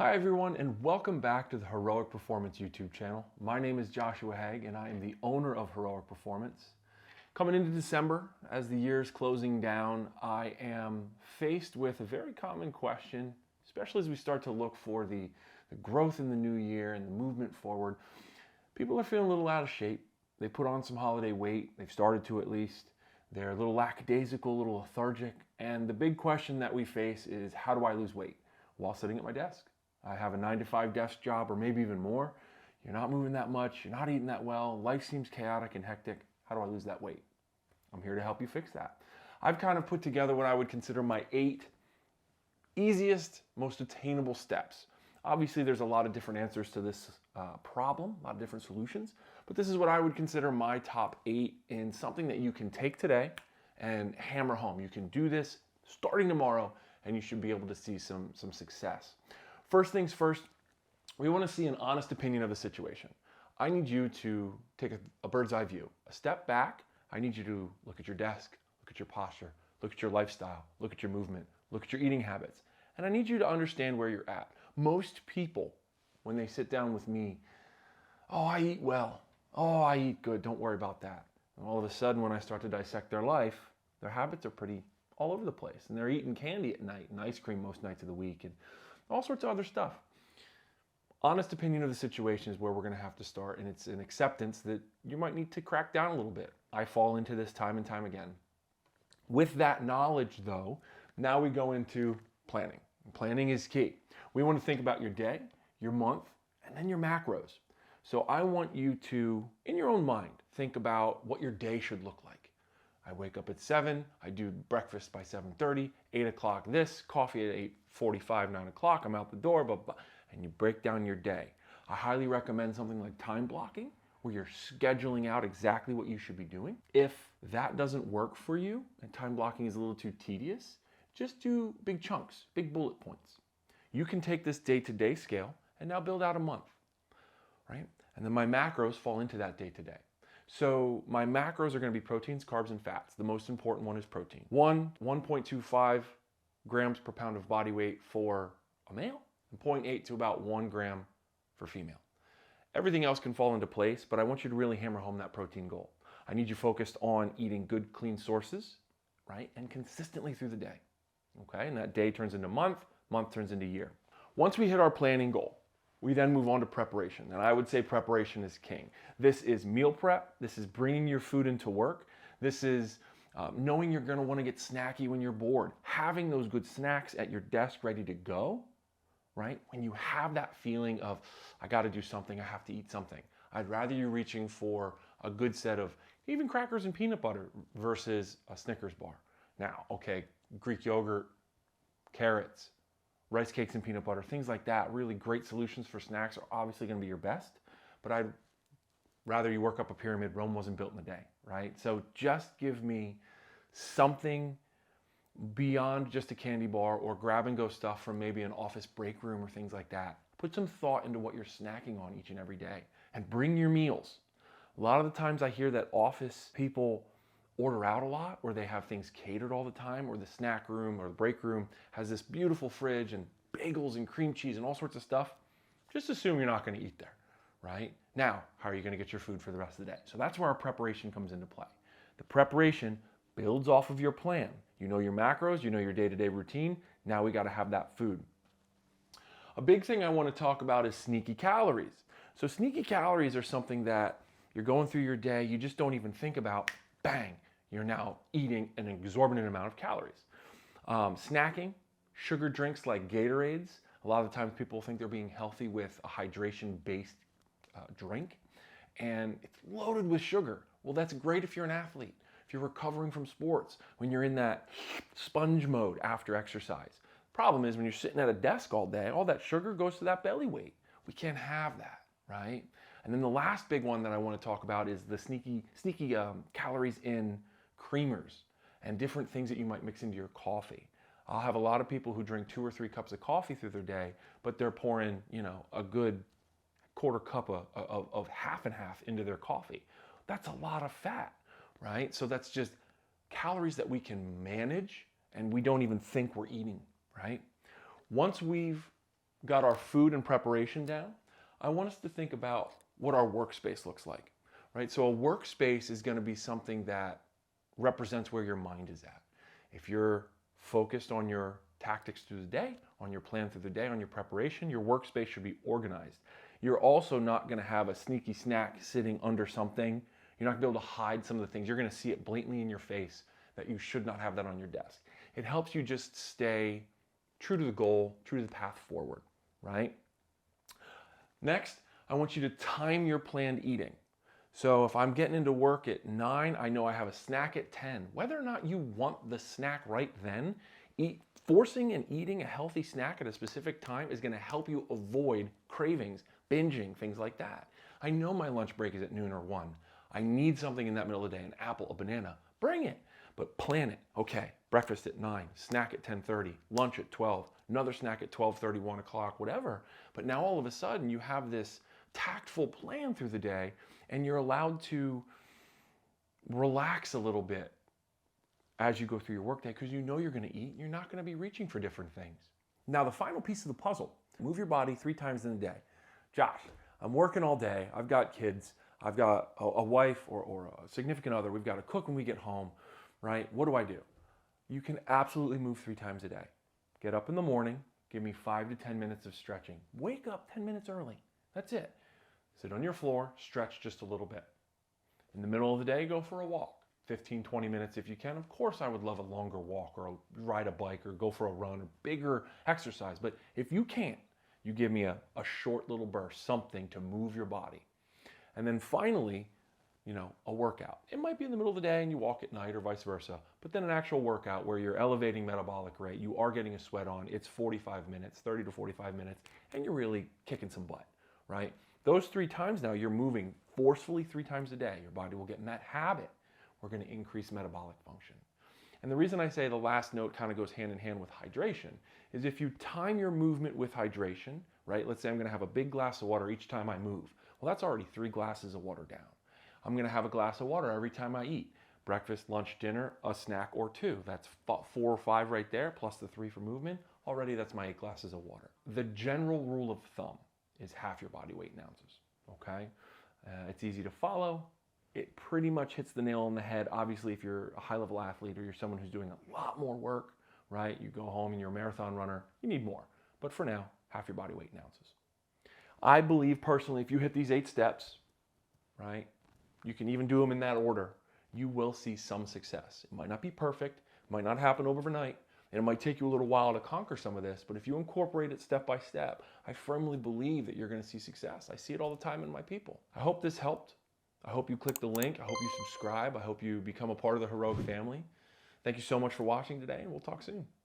Hi everyone, and welcome back to the Heroic Performance YouTube channel. My name is Joshua Haig and I am the owner of Heroic Performance. Coming into December, as the year is closing down, I am faced with a very common question, especially as we start to look for the growth in the new year and the movement forward. People are feeling a little out of shape. They put on some holiday weight, they've started to at least. They're a little lackadaisical, a little lethargic, and the big question that we face is, how do I lose weight while sitting at my desk? I have a 9-to-5 desk job or maybe even more. You're not moving that much, you're not eating that well, life seems chaotic and hectic. How do I lose that weight? I'm here to help you fix that. I've kind of put together what I would consider my 8 easiest, most attainable steps. Obviously, there's a lot of different answers to this problem, a lot of different solutions, but this is what I would consider my top 8 in something that you can take today and hammer home. You can do this starting tomorrow and you should be able to see some success. First things first, we want to see an honest opinion of the situation. I need you to take a bird's eye view, a step back. I need you to look at your desk, look at your posture, look at your lifestyle, look at your movement, look at your eating habits. And I need you to understand where you're at. Most people, when they sit down with me, oh, I eat well. Oh, I eat good. Don't worry about that. And all of a sudden, when I start to dissect their life, their habits are pretty all over the place. And they're eating candy at night and ice cream most nights of the week and all sorts of other stuff. Honest opinion of the situation is where we're going to have to start, and it's an acceptance that you might need to crack down a little bit. I fall into this time and time again. With that knowledge, though, now we go into planning. Planning is key. We want to think about your day, your month, and then your macros. So I want you to, in your own mind, think about what your day should look like. I wake up at 7, I do breakfast by 7:30, 8 o'clock this, coffee at 8:45, 9 o'clock, I'm out the door, blah, blah, and you break down your day. I highly recommend something like time blocking, where you're scheduling out exactly what you should be doing. If that doesn't work for you, and time blocking is a little too tedious, just do big chunks, big bullet points. You can take this day-to-day scale and now build out a month, right? And then my macros fall into that day-to-day. So my macros are going to be proteins, carbs, and fats. The most important one is protein. 1.25 grams per pound of body weight for a male, and 0.8 to about 1 gram for female. Everything else can fall into place, but I want you to really hammer home that protein goal. I need you focused on eating good, clean sources, right? And consistently through the day, okay? And that day turns into month turns into year. Once we hit our planning goal, we then move on to preparation, and I would say preparation is king. This is meal prep. This is bringing your food into work. This is knowing you're going to want to get snacky when you're bored. Having those good snacks at your desk ready to go, right? When you have that feeling of, I got to do something, I have to eat something. I'd rather you reaching for a good set of even crackers and peanut butter versus a Snickers bar. Now, okay, Greek yogurt, carrots, rice cakes and peanut butter, things like that, really great solutions for snacks are obviously going to be your best, but I'd rather you work up a pyramid. Rome wasn't built in a day, right? So just give me something beyond just a candy bar or grab and go stuff from maybe an office break room or things like that. Put some thought into what you're snacking on each and every day and bring your meals. A lot of the times I hear that office people order out a lot, or they have things catered all the time, or the snack room or the break room has this beautiful fridge and bagels and cream cheese and all sorts of stuff. Just assume you're not going to eat there, right? Now, how are you going to get your food for the rest of the day? So that's where our preparation comes into play. The preparation builds off of your plan. You know your macros, you know your day-to-day routine. Now we got to have that food. A big thing I want to talk about is sneaky calories. So sneaky calories are something that you're going through your day, you just don't even think about. Bang, you're now eating an exorbitant amount of calories. Snacking, sugar drinks like Gatorades. A lot of the times people think they're being healthy with a hydration-based drink, and it's loaded with sugar. Well, that's great if you're an athlete, if you're recovering from sports, when you're in that sponge mode after exercise. Problem is, when you're sitting at a desk all day, all that sugar goes to that belly weight. We can't have that, right? And then the last big one that I want to talk about is the sneaky calories in creamers and different things that you might mix into your coffee. I'll have a lot of people who drink 2 or 3 cups of coffee through their day, but they're pouring, a good quarter cup of half and half into their coffee. That's a lot of fat, right? So that's just calories that we can manage and we don't even think we're eating, right? Once we've got our food and preparation down, I want us to think about what our workspace looks like, right? So a workspace is going to be something that represents where your mind is at. If you're focused on your tactics through the day, on your plan through the day, on your preparation, your workspace should be organized. You're also not going to have a sneaky snack sitting under something. You're not going to be able to hide some of the things. You're going to see it blatantly in your face that you should not have that on your desk. It helps you just stay true to the goal, true to the path forward, right? Next, I want you to time your planned eating. So if I'm getting into work at 9, I know I have a snack at 10. Whether or not you want the snack right then, forcing and eating a healthy snack at a specific time is going to help you avoid cravings, binging, things like that. I know my lunch break is at noon or 1. I need something in that middle of the day, an apple, a banana. Bring it, but plan it. Okay, breakfast at 9, snack at 10:30, lunch at 12, another snack at 12:30, 1 o'clock, whatever. But now all of a sudden you have this tactful plan through the day and you're allowed to relax a little bit as you go through your workday because you know you're going to eat and you're not going to be reaching for different things. Now the final piece of the puzzle, move your body 3 times in a day. Josh, I'm working all day, I've got kids, I've got a wife or a significant other, we've got to cook when we get home, right? What do? You can absolutely move 3 times a day. Get up in the morning, give me 5 to 10 minutes of stretching. Wake up 10 minutes early, that's it. Sit on your floor, stretch just a little bit. In the middle of the day, go for a walk. 15, 20 minutes if you can. Of course, I would love a longer walk or ride a bike or go for a run or bigger exercise. But if you can't, you give me a short little burst, something to move your body. And then finally, a workout. It might be in the middle of the day and you walk at night or vice versa, but then an actual workout where you're elevating metabolic rate, you are getting a sweat on, it's 45 minutes, 30 to 45 minutes, and you're really kicking some butt, right? Those 3 times now, you're moving forcefully 3 times a day. Your body will get in that habit. We're going to increase metabolic function. And the reason I say the last note kind of goes hand in hand with hydration is if you time your movement with hydration, right? Let's say I'm going to have a big glass of water each time I move. Well, that's already 3 glasses of water down. I'm going to have a glass of water every time I eat. Breakfast, lunch, dinner, a snack or 2. That's 4 or 5 right there, plus the 3 for movement. Already that's my 8 glasses of water. The general rule of thumb is half your body weight in ounces, okay? It's easy to follow. It pretty much hits the nail on the head. Obviously, if you're a high-level athlete or you're someone who's doing a lot more work, right? You go home and you're a marathon runner, you need more. But for now, half your body weight in ounces. I believe personally, if you hit these 8 steps, right? You can even do them in that order. You will see some success. It might not be perfect, it might not happen overnight, and it might take you a little while to conquer some of this, but if you incorporate it step by step, I firmly believe that you're going to see success. I see it all the time in my people. I hope this helped. I hope you click the link. I hope you subscribe. I hope you become a part of the Heroic family. Thank you so much for watching today, and we'll talk soon.